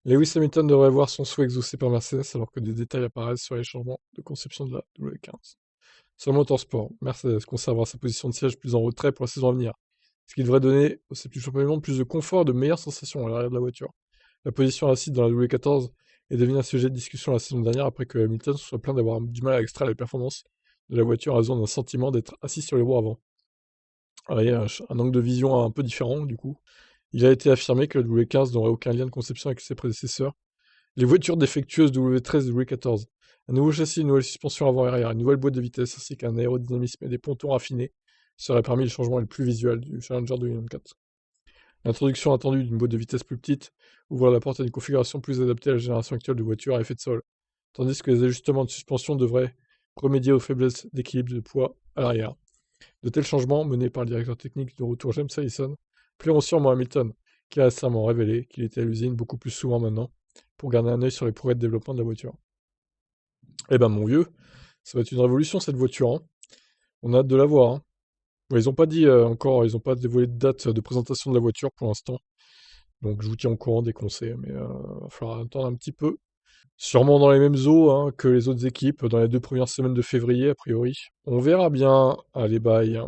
Lewis Hamilton devrait voir son souhait exaucé par Mercedes alors que des détails apparaissent sur les changements de conception de la W15. Sur le motorsport, Mercedes conservera sa position de siège plus en retrait pour la saison à venir, ce qui devrait donner au septième championnat du monde plus de confort et de meilleures sensations à l'arrière de la voiture. La position assise dans la W14 est devenue un sujet de discussion la saison dernière après que Hamilton se soit plaint d'avoir du mal à extraire les performances de la voiture à raison d'un sentiment d'être assis sur les roues avant. Alors, il y a un angle de vision un peu différent du coup. Il a été affirmé que la W15 n'aurait aucun lien de conception avec ses prédécesseurs. Les voitures défectueuses W13 et W14, un nouveau châssis, une nouvelle suspension avant et arrière, une nouvelle boîte de vitesse ainsi qu'un aérodynamisme et des pontons raffinés seraient parmi les changements les plus visuels du Challenger 2024. L'introduction attendue d'une boîte de vitesse plus petite ouvre la porte à une configuration plus adaptée à la génération actuelle de voitures à effet de sol, tandis que les ajustements de suspension devraient remédier aux faiblesses d'équilibre de poids à l'arrière. De tels changements, menés par le directeur technique de retour James Allison, plairont sûrement à Hamilton, qui a récemment révélé qu'il était à l'usine beaucoup plus souvent maintenant, pour garder un œil sur les progrès de développement de la voiture. Eh ben mon vieux, ça va être une révolution cette voiture, hein. On a hâte de la voir, hein. Ouais, ils ont pas dit encore, ils ont pas dévoilé de date de présentation de la voiture pour l'instant. Donc je vous tiens au courant dès qu'on sait, mais va falloir attendre un petit peu. Sûrement dans les mêmes eaux hein, que les autres équipes, dans les 2 premières semaines de février, a priori. On verra bien. Allez, bye.